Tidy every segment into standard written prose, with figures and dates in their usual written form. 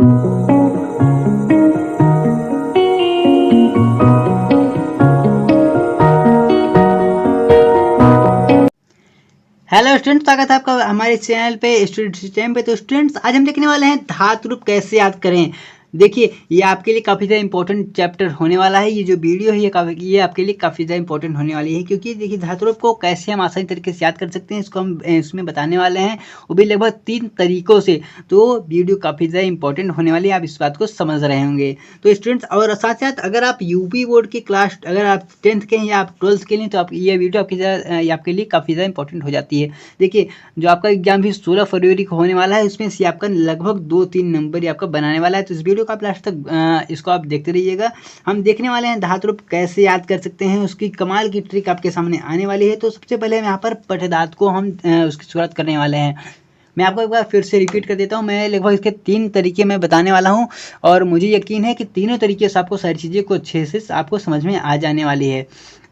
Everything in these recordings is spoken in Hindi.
हेलो स्टूडेंट, स्वागत है आपका हमारे चैनल पे स्टूडेंट सिस्टम पे। तो स्टूडेंट्स, आज हम देखने वाले हैं धातु रूप कैसे याद करें। देखिए, ये आपके लिए काफ़ी ज़्यादा इंपॉर्टेंट चैप्टर होने वाला है। ये जो वीडियो है ये आपके लिए काफ़ी ज़्यादा इंपॉर्टेंट होने वाली है, क्योंकि देखिए धातु रूप को कैसे हम आसानी तरीके से याद कर सकते हैं, इसको हम इसमें बताने वाले हैं, वो भी लगभग 3 तरीक़ों से। तो वीडियो काफ़ी ज़्यादा इंपॉर्टेंट होने वाली है, आप इस बात को समझ रहे होंगे। तो स्टूडेंट्स, और साथ साथ अगर आप यूपी बोर्ड की क्लास, अगर आप 10th के हैं या आप 12th के लिए, तो आप ये वीडियो आपके लिए काफ़ी ज़्यादा इंपॉर्टेंट हो जाती है। देखिए, जो आपका एग्जाम भी 16 फरवरी को होने वाला है, उसमें से आपका लगभग 2-3 नंबर ही आपका बनाने वाला है। तो इस वीडियो को आप लास्ट तक इसको आप देखते रहिएगा। हम देखने वाले हैं धातु रूप कैसे याद कर सकते हैं, उसकी कमाल की ट्रिक आपके सामने आने वाली है। तो सबसे पहले हम यहाँ पर पठधातु को हम उसकी शुरुआत करने वाले हैं। मैं आपको एक बार फिर से रिपीट कर देता हूँ। मैं लगभग इसके 3 तरीके मैं बताने वाला हूँ, और मुझे यकीन है कि तीनों तरीके से आपको सारी चीज़ें को अच्छे से आपको समझ में आ जाने वाली है।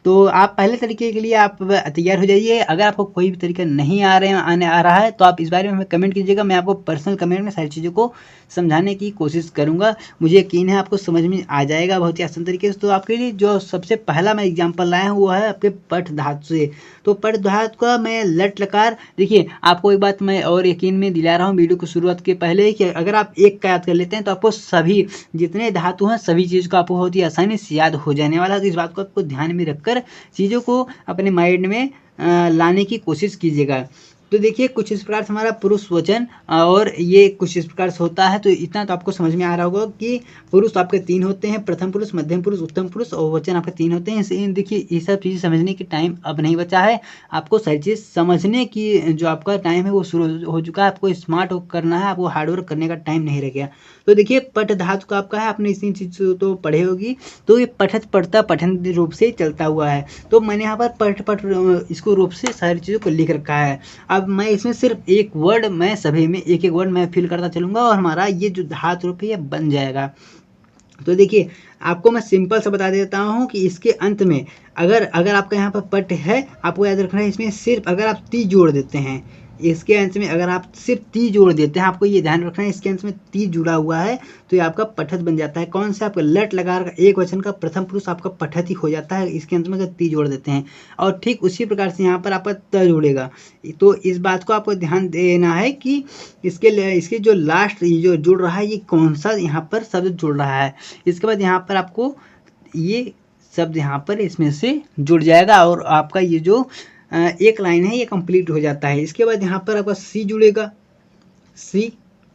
तो आप पहले तरीके के लिए आप तैयार हो जाइए। अगर आपको कोई भी तरीका नहीं आ रहा है, तो आप इस बारे में हमें कमेंट कीजिएगा। मैं आपको पर्सनल कमेंट में सारी चीज़ों को समझाने की कोशिश करूँगा। मुझे यकीन है आपको समझ में आ जाएगा बहुत ही आसान तरीके से। तो आपके लिए जो सबसे पहला मैं एग्जाम्पल लाया हूँ वो है आपके पठ धातु से। तो पठ धातु का मैं लट लकार, देखिए आपको एक बात मैं और यकीन में दिला रहा हूँ वीडियो को शुरुआत के पहले, कि अगर आप एक का याद कर लेते हैं तो आपको सभी जितने धातु हैं सभी चीज़ को आपको बहुत ही आसानी से याद हो जाने वाला है। तो इस बात को आपको ध्यान में रखकर चीज़ों को अपने माइंड में लाने की कोशिश कीजिएगा। तो देखिए, कुछ इस प्रकार से हमारा पुरुष वचन और ये कुछ इस प्रकार से होता है। तो इतना तो आपको समझ में आ रहा होगा कि पुरुष आपके 3 होते हैं, प्रथम पुरुष, मध्यम पुरुष, उत्तम पुरुष, और वचन आपके 3 होते हैं। देखिए, ये सब चीज़ें समझने की टाइम अब नहीं बचा है। आपको सारी चीज़ समझने की जो आपका टाइम है वो शुरू हो चुका है। आपको स्मार्ट करना है, आपको हार्डवर्क करने का टाइम नहीं रह गया। तो देखिए, पठ धातु का आपका है, आपने इसी चीज़ तो पढ़े होगी। तो ये पठत पढ़ता पठन रूप से चलता हुआ है। तो मैंने यहाँ पर पठ इसको रूप से सारी चीज़ों को लिख रखा है। अब मैं इसमें सिर्फ एक वर्ड, मैं सभी में एक एक वर्ड मैं फिल करता चलूँगा, और हमारा ये जो धातु रूप है ये बन जाएगा। तो देखिए, आपको मैं सिंपल सा बता देता हूँ कि इसके अंत में अगर आपका यहाँ पर पट है, आपको याद रखना है, इसमें सिर्फ अगर आप ती जोड़ देते हैं, इसके अंत में अगर आप सिर्फ ती जोड़ देते हैं, आपको ये ध्यान रखना है, इसके अंत में ती जुड़ा हुआ है तो ये आपका पठत बन जाता है। कौन सा? आपका लट लगा एक वचन का प्रथम पुरुष आपका पठत ही हो जाता है, इसके अंत में अगर ती जोड़ देते हैं। और ठीक उसी प्रकार से यहाँ पर आपका त जुड़ेगा। तो इस बात को आपको ध्यान देना है कि इसके जो लास्ट जो जुड़ रहा है, ये कौन सा यहाँ पर शब्द जुड़ रहा है। इसके बाद यहाँ पर आपको ये शब्द यहाँ पर इसमें से जुड़ जाएगा, और आपका ये जो एक लाइन है ये कंप्लीट हो जाता है। इसके बाद यहाँ पर आपका सी जुड़ेगा, सी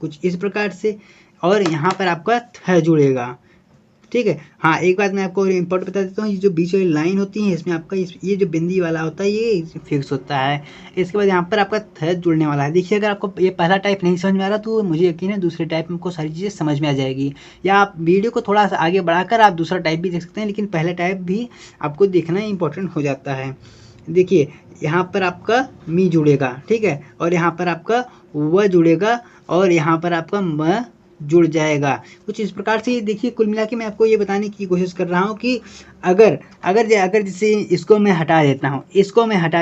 कुछ इस प्रकार से, और यहाँ पर आपका थ जुड़ेगा। ठीक है। हाँ, एक बात मैं आपको इम्पोर्टेंट बता देता हूँ, ये जो बीच वाली लाइन होती है इसमें आपका ये जो बिंदी वाला होता है ये फिक्स होता है। इसके बाद यहाँ पर आपका थ जुड़ने वाला है। देखिए, अगर आपको ये पहला टाइप नहीं समझ में आ रहा तो मुझे यकीन है दूसरे टाइप में आपको सारी चीज़ें समझ में आ जाएगी, या आप वीडियो को थोड़ा सा आगे बढ़ाकर आप दूसरा टाइप भी देख सकते हैं, लेकिन पहला टाइप भी आपको देखना इंपॉर्टेंट हो जाता है। देखिए, यहाँ पर आपका मी जुड़ेगा, ठीक है, और यहाँ पर आपका व जुड़ेगा, और यहाँ पर आपका म जुड़ जाएगा। कुछ इस प्रकार से देखिए, कुल मिला के मैं आपको ये बताने की कोशिश कर रहा हूँ कि अगर जैसे इसको मैं हटा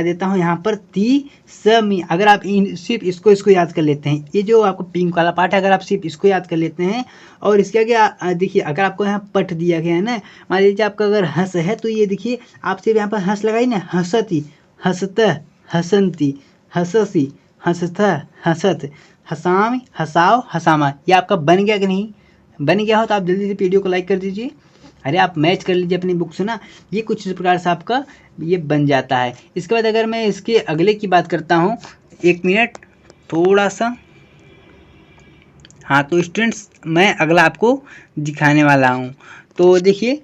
देता हूँ, यहाँ पर ती स मी, अगर आप सिर्फ इसको याद कर लेते हैं, ये जो आपको पिंक वाला पार्ट है, अगर आप सिर्फ इसको याद कर लेते हैं, और इसके आगे देखिए, अगर आपको यहाँ पट दिया गया है ना, मान लीजिए आपका अगर हंस है, तो ये देखिए आप सिर्फ यहाँ पर हंस लगाई ना, हंसती, हंसत, हंसंती, हंससी, हंसथ, हंसत, हसाम, हसाओ, हसामा। ये आपका बन गया कि नहीं? बन गया हो तो आप जल्दी से वीडियो को लाइक कर दीजिए। अरे आप मैच कर लीजिए अपनी बुक से ना। ये कुछ इस प्रकार से आपका ये बन जाता है। इसके बाद अगर मैं इसके अगले की बात करता हूँ, 1 मिनट थोड़ा सा। हाँ, तो स्टूडेंट्स, मैं अगला आपको दिखाने वाला हूँ। तो देखिए,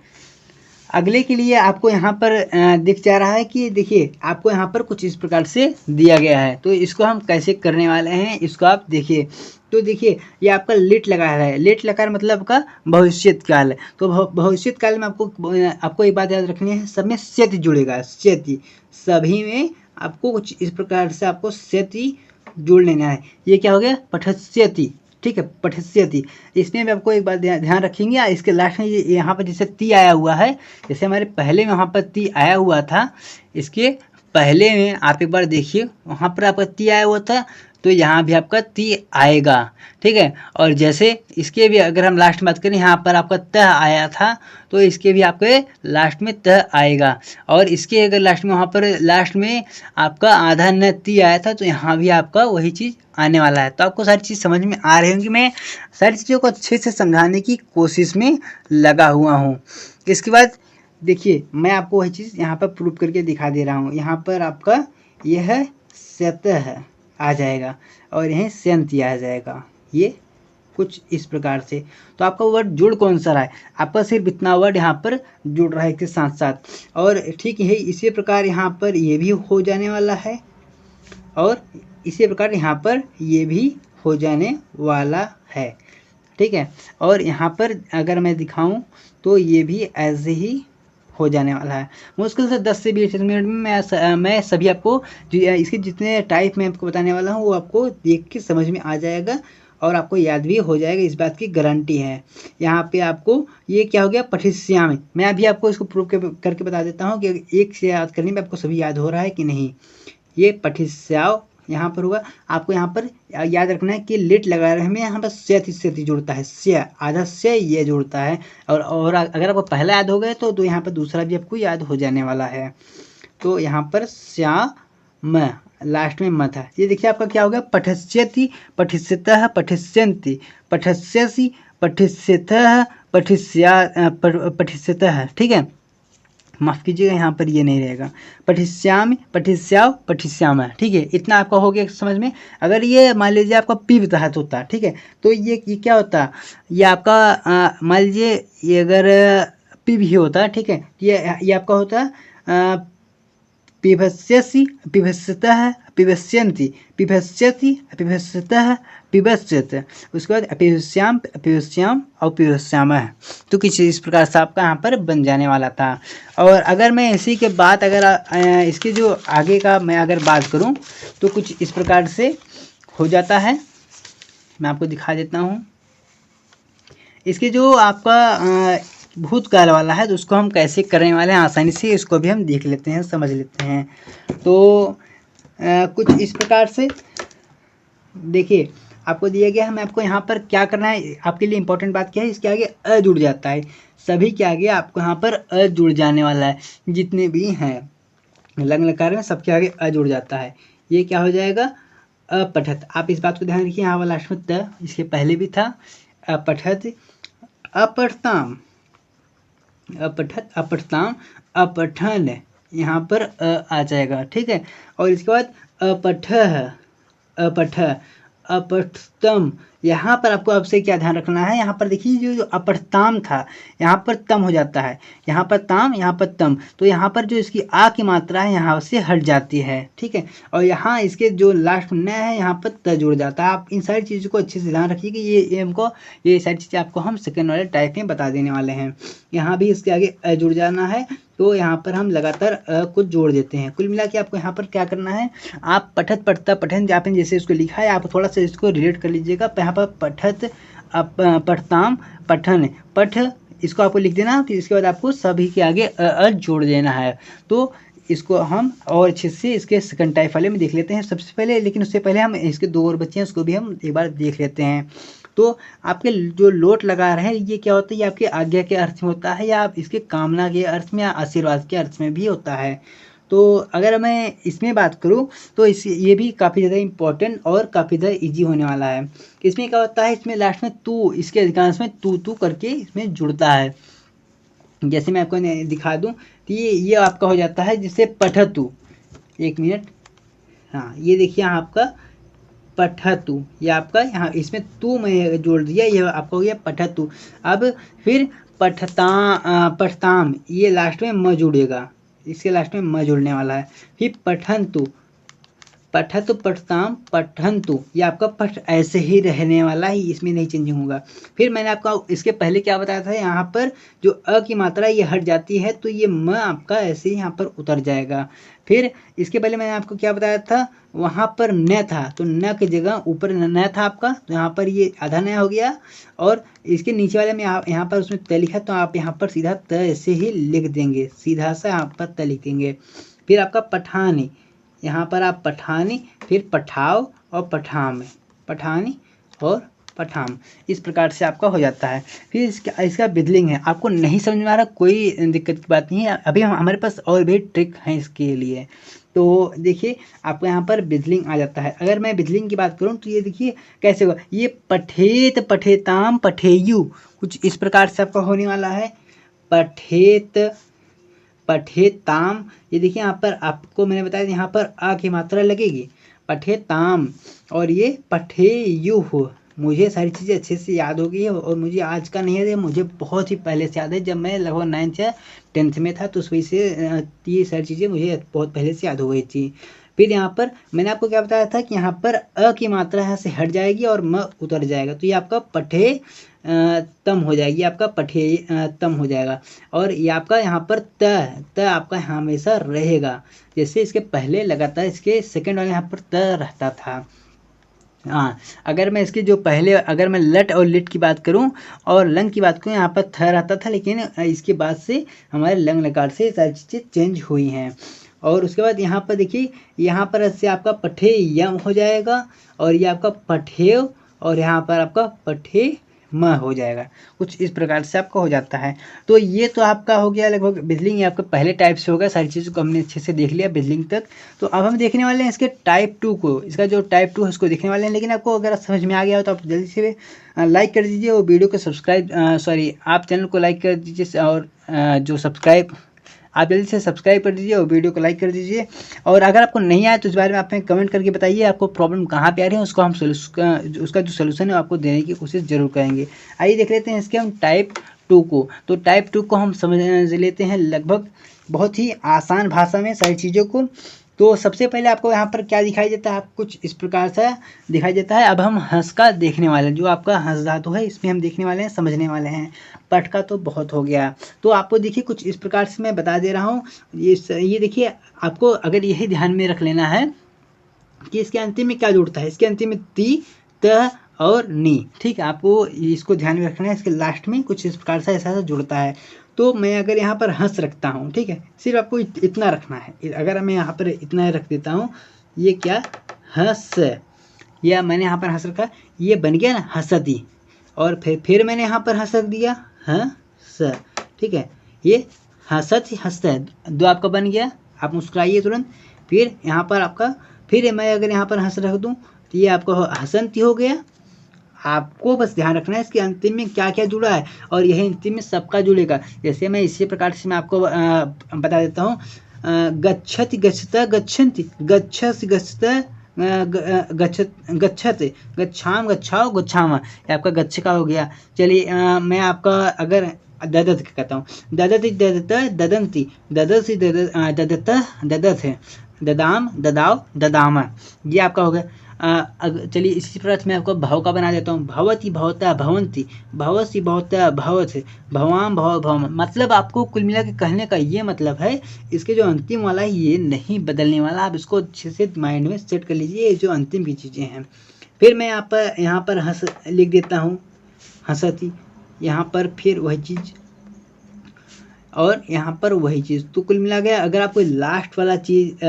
अगले के लिए आपको यहाँ पर दिख जा रहा है कि देखिए आपको यहाँ पर कुछ इस प्रकार से दिया गया है। तो इसको हम कैसे करने वाले हैं, इसको आप देखिए। तो देखिए, ये आपका लेट लगा है। लेट लकार मतलब का भविष्यत काल। तो भविष्यत काल में आपको एक बात याद रखनी है, सब में स्यति जुड़ेगा, स्यति, सभी में आपको कुछ इस प्रकार से आपको स्यति जोड़ लेना है। ये क्या हो गया? पठस्यति, ठीक है, पठस्यति। इसमें भी आपको एक बात ध्यान रखेंगे, इसके लास्ट में ये यहाँ पर जैसे ती आया हुआ है, जैसे हमारे पहले में वहाँ पर ती आया हुआ था, इसके पहले में आप एक बार देखिए, वहाँ पर आपका ती आया हुआ था, तो यहाँ भी आपका ती आएगा, ठीक है। और जैसे इसके भी अगर हम लास्ट में बात करें, यहाँ पर आपका त आया था तो इसके भी आपके लास्ट में त आएगा। और इसके अगर लास्ट में वहाँ पर लास्ट में आपका आधा न ती आया था तो यहाँ भी आपका वही चीज़ आने वाला है। तो आपको सारी चीज़ समझ में आ रही होंगी। मैं सारी चीज़ों को अच्छे से समझाने की कोशिश में लगा हुआ हूँ। इसके बाद देखिए मैं आपको वही चीज़ यहाँ पर प्रूव करके दिखा दे रहा हूँ। यहाँ पर आपका यह सतह आ जाएगा और यहीं सेंती आ जाएगा, ये कुछ इस प्रकार से। तो आपका वर्ड जुड़ कौन सा रहा है, आपका सिर्फ इतना वर्ड यहाँ पर जुड़ रहा है इसके साथ साथ। और ठीक है, इसी प्रकार यहाँ पर ये भी हो जाने वाला है और इसी प्रकार यहाँ पर ये भी हो जाने वाला है, ठीक है। और यहाँ पर अगर मैं दिखाऊं तो ये भी ऐसे ही हो जाने वाला है। मुश्किल से 10 से 20 मिनट में मैं सभी आपको इसके जितने टाइप मैं आपको बताने वाला हूँ वो आपको देख के समझ में आ जाएगा और आपको याद भी हो जाएगा, इस बात की गारंटी है। यहाँ पे आपको ये क्या हो गया, पठिस्यामि। मैं अभी आपको इसको प्रूव करके बता देता हूँ कि एक से याद करने में आपको सभी याद हो रहा है कि नहीं। ये पठिस्याव यहाँ पर होगा। आपको यहाँ पर याद रखना है कि लिट लगा रहे हैं, यहाँ पर से जुड़ता है, से आधा से ये जुड़ता है। और अगर आपको पहला याद हो गया तो यहाँ पर दूसरा भी आपको याद हो जाने वाला है। तो यहाँ पर श्याम लास्ट में म था। ये देखिए आपका क्या हो गया, पठस्यति, पठिष्यतः, पठिष्यन्ति, पठस्यसि, पठिष्यतः, पठिष्यतः, ठीक है। माफ़ कीजिएगा यहाँ पर ये नहीं रहेगा, पठिष्यामि, पठिष्याव, पठिष्यामः, ठीक है। इतना आपका हो गया समझ में। अगर ये मान लीजिए आपका पी तहत होता, ठीक है, तो ये क्या होता, ये आपका मान लीजिए ये अगर पी भी होता, ठीक है, ये आपका होता पिभस्यसि, पिभस्यतः, पिभस्यन्ति, पिभस्यति, पिभस्यतः, पिभस्यत। उसके बाद अपिभस्याम, अपिभस्याम और पिभस्यामः। तो कुछ इस प्रकार से आपका यहाँ पर बन जाने वाला था। और अगर मैं इसी के बाद अगर इसके जो आगे का मैं अगर बात करूँ तो कुछ इस प्रकार से हो जाता है। मैं आपको दिखा देता हूँ इसके जो आपका भूतकाल वाला है तो उसको हम कैसे करने वाले हैं आसानी से, इसको भी हम देख लेते हैं, समझ लेते हैं। तो कुछ इस प्रकार से देखिए आपको दिया गया है। मैं आपको यहाँ पर क्या करना है, आपके लिए इंपॉर्टेंट बात क्या है, इसके आगे अ जुड़ जाता है। सभी के आगे आपको यहाँ पर अ जुड़ जाने वाला है, जितने भी हैं लंग लकार में सबके आगे अ जुड़ जाता है। ये क्या हो जाएगा, अपठत। आप इस बात को ध्यान रखिए, यहाँ वाला लास्ट में त इसके पहले भी था, अपठत, अपठताम, अपठत, अपठताम, अपठन, यहाँ पर आ जाएगा, ठीक है। और इसके बाद अपठः, अपठ, अपठतम। यहाँ पर आपको आपसे क्या ध्यान रखना है, यहाँ पर देखिए जो अपठताम था यहाँ पर तम हो जाता है, यहाँ पर ताम, यहाँ पर तम। तो यहाँ पर जो इसकी आ की मात्रा है यहाँ से हट जाती है, ठीक है। और यहाँ इसके जो लास्ट में न है यहाँ पर त जुड़ जाता है। आप इन सारी चीज़ों को अच्छे से ध्यान रखिए कि ये सारी चीज़ें आपको हम सेकेंड वाले टाइप में बता देने वाले हैं। यहाँ भी इसके आगे अ जुड़ जाना है, तो यहाँ पर हम लगातार कुछ जोड़ देते हैं। कुल मिला के आपको यहाँ पर क्या करना है, आप पठत, पठता, पठन, आपने जैसे इसको लिखा है आप थोड़ा सा इसको रिलेट कर लीजिएगा। यहाँ पर पठत, पठताम, पठन, पठ, इसको आपको लिख देना। फिर इसके बाद आपको सभी के आगे अ जोड़ देना है। तो इसको हम और अच्छे से इसके सेकंड टाइप वाले में देख लेते हैं सबसे पहले। लेकिन उससे पहले हम इसके दो और बच्चे हैं उसको भी हम एक बार देख लेते हैं। तो आपके जो लोट लगा रहे हैं ये क्या होता है, ये आपके आज्ञा के अर्थ में होता है, या आप इसके कामना के अर्थ में या आशीर्वाद के अर्थ में भी होता है। तो अगर मैं इसमें बात करूं तो ये भी काफ़ी ज़्यादा इम्पोर्टेंट और काफ़ी ज़्यादा ईजी होने वाला है। इसमें क्या होता है, इसमें लास्ट में तू, इसके अधिकांश में तू करके इसमें जुड़ता है। जैसे मैं आपको दिखा दूं तो ये आपका हो जाता है जिससे पठतु। एक मिनट, हाँ ये देखिए यहाँ आपका पठतु, ये आपका यहाँ इसमें तू में जोड़ दिया, ये आपका हो गया पठतु। अब फिर पठताम, ये लास्ट में म जुड़ेगा, इसके लास्ट में म जुड़ने वाला है। फिर पठन्तु, पठत, पठताम, पठन्तु, ये आपका पठ ऐसे ही रहने वाला है, इसमें नहीं चेंजिंग होगा। फिर मैंने आपको इसके पहले क्या बताया था, यहाँ पर जो अ की मात्रा ये हट जाती है तो ये म आपका ऐसे ही यहाँ पर उतर जाएगा। फिर इसके पहले मैंने आपको क्या बताया था, वहाँ पर न था तो न की जगह ऊपर न था आपका, तो यहाँ पर ये आधा न हो गया। और इसके नीचे वाले में यहाँ पर उसमें त लिखा, तो आप यहाँ पर सीधा त ऐसे ही लिख देंगे, सीधा सा यहाँ पर त लिखेंगे। फिर आपका पठानी, यहाँ पर आप पठानी, फिर पठाओ और पठाम, पठानी और पठाम, इस प्रकार से आपका हो जाता है। फिर इसका बिदलिंग है, आपको नहीं समझ में आ रहा कोई दिक्कत की बात नहीं है, अभी हमारे पास और भी ट्रिक हैं इसके लिए। तो देखिए आपको यहाँ पर बिदलिंग आ जाता है। अगर मैं बिदलिंग की बात करूँ तो ये देखिए कैसे होगा, ये पठेत पठेताम पठेयु, कुछ इस प्रकार से आपका होने वाला है। पठेत पठेताम, ये देखिए यहाँ पर आपको मैंने बताया यहाँ पर आ की मात्रा लगेगी, पठेताम, और ये पठेयु। मुझे सारी चीज़ें अच्छे से याद हो गई है और मुझे आज का नहीं है, मुझे बहुत ही पहले से याद है, जब मैं लगभग 9th या 10th में था, तो उस वजह से ये सारी चीज़ें मुझे बहुत पहले से याद हो गई थी। फिर यहाँ पर मैंने आपको क्या बताया था कि यहाँ पर अ की मात्रा यहाँ से हट जाएगी और म उतर जाएगा, तो ये आपका पठे तम हो जाएगी, आपका पठे तम हो जाएगा। और ये आपका यहाँ पर त आपका हमेशा रहेगा, जैसे इसके पहले लगातार इसके सेकंड वाले यहाँ पर त रहता था। हाँ, अगर मैं इसकी जो पहले अगर मैं लट और लिट की बात करूं और लंग की बात करूं, यहाँ पर थ रहता था, लेकिन इसके बाद से हमारे लंग लकार से सारी चीज़ें चेंज हुई हैं। और उसके बाद यहाँ पर देखिए, यहाँ पर से आपका पठे यम हो जाएगा, और ये आपका पठेव, और यहाँ पर आपका पठे म हो जाएगा, कुछ इस प्रकार से आपका हो जाता है। तो ये तो आपका हो गया लगभग बिजलिंग, ये आपका पहले टाइप से होगा, सारी चीज़ों को हमने अच्छे से देख लिया बिजलिंग तक। तो अब हम देखने वाले हैं इसके टाइप 2 को, इसका जो टाइप 2 है उसको देखने वाले हैं। लेकिन आपको अगर समझ में आ गया हो तो आप जल्दी से लाइक कर दीजिए और वीडियो को सब्सक्राइब आप चैनल को लाइक कर दीजिए, और जो सब्सक्राइब आप जल्दी से सब्सक्राइब कर दीजिए और वीडियो को लाइक कर दीजिए। और अगर आपको नहीं आया तो इस बारे में आप हमें कमेंट करके बताइए आपको प्रॉब्लम कहाँ पे आ रही है, उसको हम उसका जो सोल्यूशन है आपको देने की कोशिश जरूर करेंगे। आइए देख लेते हैं इसके हम टाइप 2 को। तो टाइप 2 को हम समझ लेते हैं लगभग बहुत ही आसान भाषा में सारी चीज़ों को। तो सबसे पहले आपको यहाँ पर क्या दिखाई देता है, आपको कुछ इस प्रकार से दिखाई देता है। अब हम हंस का देखने वाले हैं, जो आपका हंस धातु है इसमें हम देखने वाले हैं, समझने वाले हैं। पठ का तो बहुत हो गया, तो आपको देखिए कुछ इस प्रकार से मैं बता दे रहा हूँ। ये देखिए, आपको अगर यही ध्यान में रख लेना है कि इसके अंतिम में क्या जुड़ता है, इसके अंतिम में ती, त और नी, ठीक है, आपको इसको ध्यान में रखना है। इसके लास्ट में कुछ इस प्रकार से ऐसा जुड़ता है। तो मैं अगर यहाँ पर हंस रखता हूँ, ठीक है, सिर्फ आपको इतना रखना है। अगर मैं यहाँ पर इतना रख देता हूँ, ये क्या हंस, या मैंने यहाँ पर हंस रखा, ये बन गया ना हंसती, और फिर मैंने यहाँ पर हंस रख दिया हंस, ठीक है, ये हंसत हंसता है, दो आपका बन गया, आप मुस्कुराइए तुरंत। फिर यहाँ पर आपका, फिर मैं अगर यहाँ पर हंस रख दूँ तो ये आपका हंसंती हो गया। आपको बस ध्यान रखना है इसके अंतिम में क्या क्या जुड़ा है, और यही अंतिम में सबका जुड़ेगा। जैसे मैं इसी प्रकार से मैं आपको बता देता हूँ, गच्छति गच्छता गच्छन्ति, गच्छसि गच्छता गच्छते, गच्छाम गच्छाओ गच्छामा, ये आपका गच्छ का हो गया। चलिए मैं आपका अगर ददत कहता हूँ, ददति ददत ददंती, ददसी ददत ददत है, ददाम ददाओ ददामा, ये आपका हो गया। चलिए इसी प्रकार मैं आपको भाव का बना देता हूँ, भवति भवता भवंती, भवसी भवता भवत, भवाम भव भवम। मतलब आपको कुल मिला के कहने का ये मतलब है, इसके जो अंतिम वाला है ये नहीं बदलने वाला, आप इसको अच्छे से माइंड में सेट कर लीजिए, ये जो अंतिम की चीज़ें हैं। फिर मैं यहाँ पर हंस लिख देता हूँ, हंसती, यहाँ पर फिर वही चीज़ और यहाँ पर वही चीज़। तो कुल मिला गया, अगर आपको लास्ट वाला चीज़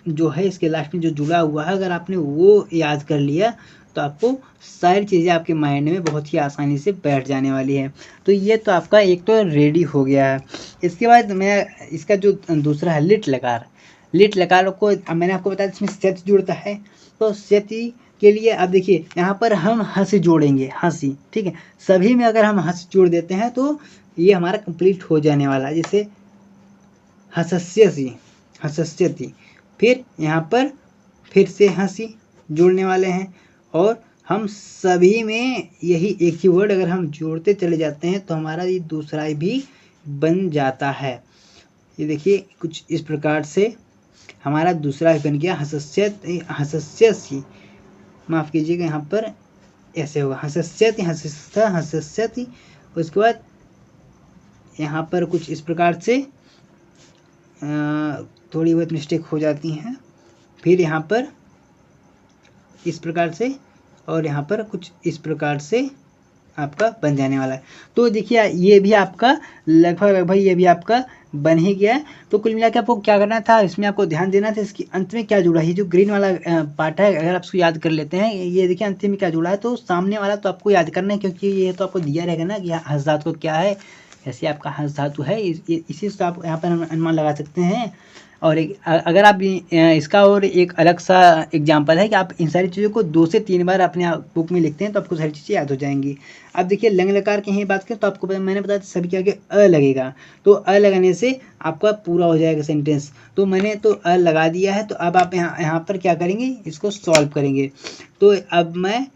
जो है इसके लास्ट में जो जुड़ा हुआ है, अगर आपने वो याद कर लिया तो आपको सारी चीज़ें आपके माइंड में बहुत ही आसानी से बैठ जाने वाली है। तो ये तो आपका एक तो रेडी हो गया है। इसके बाद मैं इसका जो दूसरा है लिट लकार, लिट लकार को मैंने आपको बताया इसमें सेत जुड़ता है। तो सेती के लिए अब देखिए यहाँ पर हम हंसी जोड़ेंगे, हंसी, ठीक है, सभी में अगर हम हंस जोड़ देते हैं तो ये हमारा कंप्लीट हो जाने वाला है। जैसे हंसस्यसी, हंसस्यति, फिर यहाँ पर फिर से हंसी जोड़ने वाले हैं, और हम सभी में यही एक ही वर्ड अगर हम जोड़ते चले जाते हैं तो हमारा ये दूसरा भी बन जाता है। ये देखिए कुछ इस प्रकार से हमारा दूसरा बन गया, हंसस्यसी, माफ़ कीजिएगा, यहाँ पर ऐसे होगा, हंसस्यति हंसस्था हंसस्यति। उसके बाद यहाँ पर कुछ इस प्रकार से थोड़ी बहुत मिस्टेक हो जाती हैं, फिर यहाँ पर इस प्रकार से, और यहाँ पर कुछ इस प्रकार से आपका बन जाने वाला है। तो देखिए ये भी आपका लगभग ये भी आपका बन ही गया है। तो कुल मिला के आपको क्या करना था, इसमें आपको ध्यान देना था इसके अंत में क्या जुड़ा है। ये जो ग्रीन वाला पार्ट है, अगर आप इसको याद कर लेते हैं, ये देखिए अंतिम में क्या जुड़ा है, तो सामने वाला तो आपको याद करना है, क्योंकि ये तो आपको दिया रहेगा ना कि हंस धातु क्या है। ऐसे आपका हंस धातु है, इसी से आप यहाँ पर अनुमान लगा सकते हैं। और एक अगर आप इसका और एक अलग सा एग्जांपल है कि आप इन सारी चीज़ों को 2 से 3 बार अपने बुक में लिखते हैं तो आपको सारी चीज़ें याद हो जाएंगी। अब देखिए लंग लकार की ही बात करें तो आपको मैंने बताया सभी के आगे अ लगेगा, तो अ लगाने से आपका पूरा हो जाएगा सेंटेंस। तो मैंने तो अ लगा दिया है, तो अब आप यहाँ पर क्या करेंगे, इसको सॉल्व करेंगे। तो अब मैं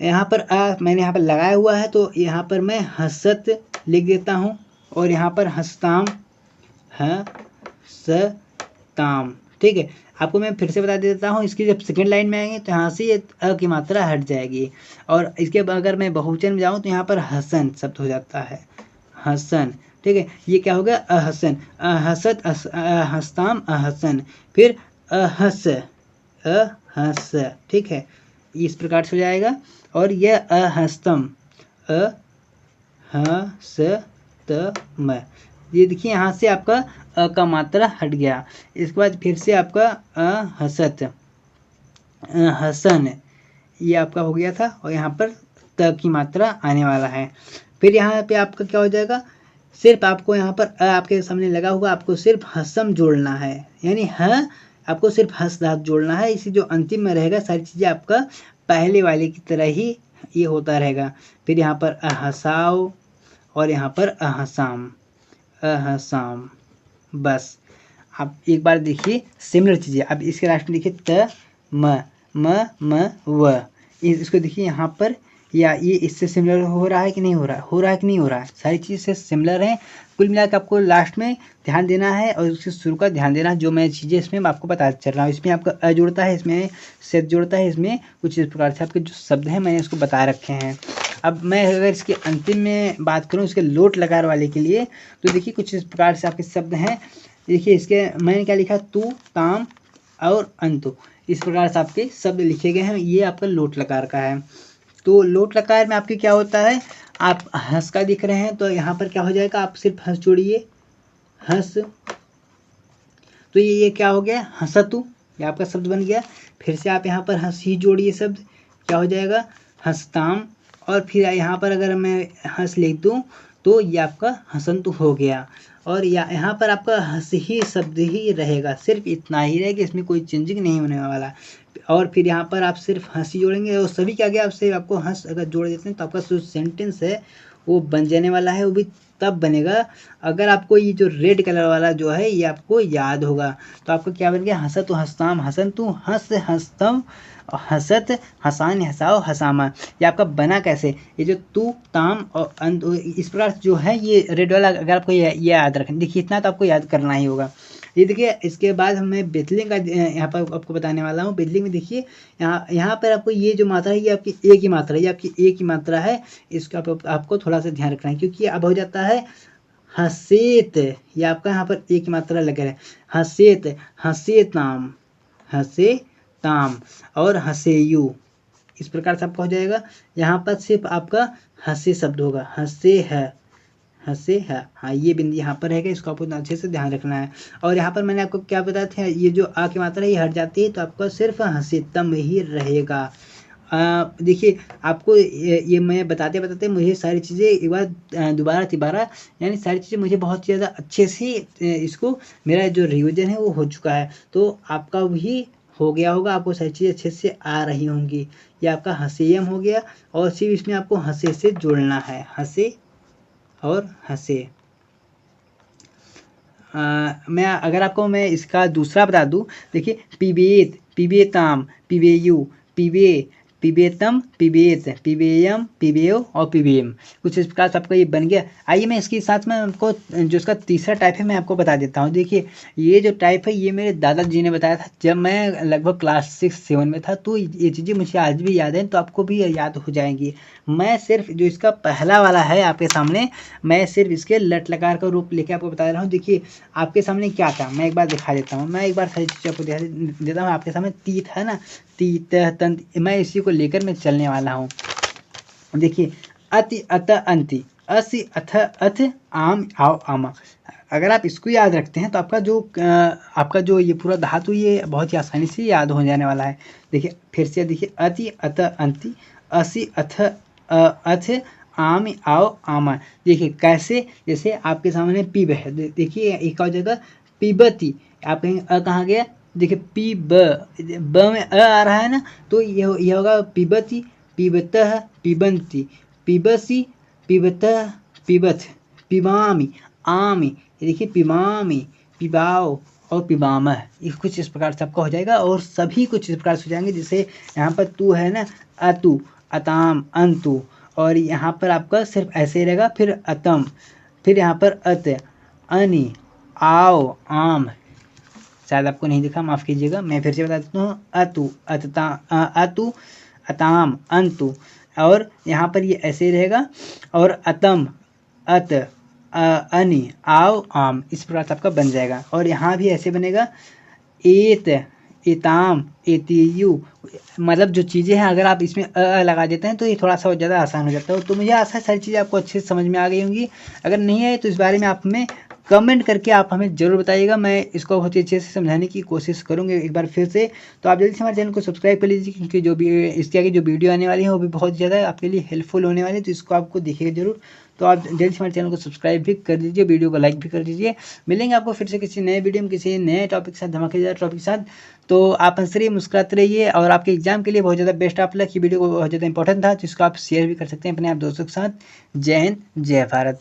यहाँ पर मैंने यहाँ पर लगाया हुआ है, तो यहाँ पर मैं हसत लिख देता हूँ, और यहाँ पर हस्ताम हसताम। ठीक है, आपको मैं फिर से बता देता हूँ, इसकी जब सेकेंड लाइन में आएंगे तो यहाँ से ये अ की मात्रा हट जाएगी। और इसके अगर मैं बहुवचन में जाऊँ तो यहाँ पर हसन शब्द हो जाता है, हसन। ठीक है, ये क्या होगा, अहसन, अहसत, हस्ताम, अहसन, फिर अहस, अहस। ठीक है, इस प्रकार से हो जाएगा। और यह अहस्तम, अहसतम, ये देखिए यहाँ से आपका अ का मात्रा हट गया। इसके बाद फिर से आपका अहसत, हसन, ये आपका हो गया था, और यहाँ पर त की मात्रा आने वाला है। फिर यहाँ पे आपका क्या हो जाएगा, सिर्फ आपको यहाँ पर अ आपके सामने लगा हुआ, आपको सिर्फ हसम जोड़ना है, यानी ह आपको सिर्फ हस धातु जोड़ना है। इसी जो अंतिम में रहेगा सारी चीज़ें आपका पहले वाले की तरह ही ये होता रहेगा। फिर यहाँ पर अहसाव, और यहाँ पर अहसाम, अहसाम। बस आप एक बार देखिए सिमिलर चीज़ें। अब इसके लास्ट में देखिए त म व, इसको देखिए यहाँ पर, या ये इससे सिमिलर हो रहा है कि नहीं हो रहा है, हो रहा है कि नहीं हो रहा है, सारी चीज़ से सिमिलर हैं। कुल मिलाकर आपको लास्ट में ध्यान देना है, और उसके शुरू का ध्यान देना है। जो मैं चीज़ें इसमें आपको बताते चल रहा हूँ, इसमें आपका अ जुड़ता है, इसमें सेत जुड़ता है, इसमें कुछ इस प्रकार से आपके जो शब्द हैं मैंने इसको बता रखे हैं। अब मैं अगर इसके अंतिम में बात करूँ इसके लोट लकार वाले के लिए, तो देखिए कुछ इस प्रकार से आपके शब्द हैं। देखिए इसके मैंने क्या लिखा, तू, ताम और अंतु, इस प्रकार से आपके शब्द लिखे गए हैं। ये आपका लोट लकार का है। तो लोट लकार में आपके क्या होता है, आप हंस का दिख रहे हैं तो यहाँ पर क्या हो जाएगा, आप सिर्फ हंस जोड़िए, हंस। तो ये क्या हो गया, हंसतु, ये आपका शब्द बन गया। फिर से आप यहाँ पर हंस ही जोड़िए शब्द, क्या हो जाएगा, हंसताम। और फिर यहाँ पर अगर मैं हंस लिख दूँ तो ये आपका हसंतु हो गया। और यहाँ पर आपका हंस ही शब्द ही रहेगा, सिर्फ इतना ही रहेगा, इसमें कोई चेंजिंग नहीं होने वाला। और फिर यहाँ पर आप सिर्फ हंसी जोड़ेंगे, और सभी के आगे आपसे आपको हंस अगर जोड़ देते हैं तो आपका जो सेंटेंस है वो बन जाने वाला है। वो भी तब बनेगा अगर आपको ये जो रेड कलर वाला जो है ये आपको याद होगा। तो आपको क्या बन गया, हसत हस्ताम हसंतु, हंस हस्तम, हसत हसान हसाओ हसामा। ये आपका बना कैसे, ये जो तू ताम और अंत, इस प्रकार जो है ये रेड वाला अगर आपको ये याद रखें, देखिए इतना तो आपको याद करना ही होगा। ये देखिए इसके बाद मैं बेतलिंग का यहाँ पर आपको बताने वाला हूँ। बेतलिंग में देखिए यहाँ पर आपको ये जो मात्रा है ये आपकी ए की मात्रा है, ये आपकी ए की मात्रा है। इसका आपको थोड़ा सा ध्यान रखना है, क्योंकि अब हो जाता है हसेत, ये आपका यहाँ पर ए की मात्रा लगा है, हसेत, हसेताम, हसे ताम और हसेयु, इस प्रकार से आपका हो जाएगा। यहाँ पर सिर्फ आपका हसे शब्द होगा, हसे है, हसे है, हाँ ये बिंदी यहाँ पर रहेगा, इसको आपको अच्छे से ध्यान रखना है। और यहाँ पर मैंने आपको क्या बताया था, ये जो आ की मात्रा है ये हट जाती है तो आपका सिर्फ हसेतम ही रहेगा। देखिए आपको ये मैं बताते बताते मुझे सारी चीज़ें एक बार दोबारा तिबारा, यानी सारी चीज़ें मुझे बहुत ज़्यादा अच्छे से इसको मेरा जो रिवीजन है वो हो चुका है। तो आपका भी हो गया होगा, आपको सारी चीज़ें अच्छे से आ रही होंगी। ये आपका हसेयम हो गया, और सिर्फ इसमें आपको हंसे से जोड़ना है, हंसे और हंसे। मैं अगर आपको मैं इसका दूसरा बता दूं, देखिए पिबेत, पिबेताम, पिबेयु, पिबे, पिबेतम, पिबेत, पिबेयम, पिबेयो और पिबेम, कुछ इस प्रकार से आपका ये बन गया। आइए मैं इसके साथ में आपको जो इसका तीसरा टाइप है मैं आपको बता देता हूँ। देखिए ये जो टाइप है ये मेरे दादाजी ने बताया था जब मैं लगभग क्लास 6-7 में था, तो ये चीज़ें मुझे आज भी याद हैं, तो आपको भी याद हो जाएंगी। मैं सिर्फ जो इसका पहला वाला है आपके सामने, मैं सिर्फ इसके लट लकार का रूप लेके आपको बता रहा हूँ। देखिए आपके सामने क्या था मैं एक बार दिखा देता हूँ, मैं एक बार सारी चीज़ें आपको दिखा देता हूँ। आपके सामने तीत है ना, तीत तंत, मैं इसी को लेकर मैं चलने वाला हूँ। देखिए अति अत अंति, असि अथ अथ आम आओ आमा। अगर आप इसको याद रखते हैं तो आपका जो ये पूरा धातु ये बहुत ही आसानी से याद हो जाने वाला है। देखिए फिर से देखिए, अति अत अंति, असि अथ अथ आम आओ आमा। देखिए कैसे, जैसे आपके सामने पीब है, देखिए एक और जगह पीबती, आप कहेंगे अ कहाँ गया, देखिए ब में अ आ रहा है ना, तो ये होगा पीबती, पीबतः, पीबंती, पीबसी, पिबतः, पिबथ, पिबामी, आमी। ये देखिए पिबामी, पिबाओ और पिबामह, ये कुछ इस प्रकार से आपका हो जाएगा। और सभी कुछ इस प्रकार से हो जाएंगे, जैसे यहाँ पर तू है ना, अतु, अताम, अंतु, और यहाँ पर आपका सिर्फ ऐसे ही रहेगा, फिर अतम, फिर यहाँ पर अत, अनि, आओ, आम। शायद आपको नहीं दिखा, माफ़ कीजिएगा, मैं फिर से बता देता हूँ, अतु, अतु, अताम, अंतु, और यहाँ पर ये ऐसे ही रहेगा, और अतम, अत, अनि, आओ, आम, इस प्रकार से आपका बन जाएगा। और यहाँ भी ऐसे बनेगा, एत, एताम, एतियु, मतलब जो चीज़ें हैं अगर आप इसमें लगा देते हैं तो ये थोड़ा सा ज़्यादा आसान हो जाता है। तो मुझे आशा है सारी चीज़ें आपको अच्छे से समझ में आ गई होंगी। अगर नहीं आए तो इस बारे में आप हमें कमेंट करके आप हमें ज़रूर बताइएगा, मैं इसको बहुत ही अच्छे से समझाने की कोशिश करूँगी एक बार फिर से। तो आप जल्दी से हमारे चैनल को सब्सक्राइब कर लीजिए, क्योंकि जो भी इसके आगे जो वीडियो आने वाली है वो भी बहुत ज़्यादा आपके लिए हेल्पफुल होने वाली है, तो इसको आपको देखिएगा जरूर। तो आप जल्दी से हमारे चैनल को सब्सक्राइब भी कर दीजिए, वीडियो को लाइक भी कर दीजिए। मिलेंगे आपको फिर से किसी नए वीडियो में, किसी नए टॉपिक के साथ, धमाकेदार टॉपिक के साथ। तो आप हंस रहिए, मुस्कुराते रहिए, और आपके एग्जाम के लिए बहुत ज़्यादा बेस्ट ऑफ लक। ये वीडियो बहुत ज़्यादा इंपॉर्टेंट था, जिसको आप शेयर भी कर सकते हैं अपने आप दोस्तों के साथ। जय हिंद, जय भारत।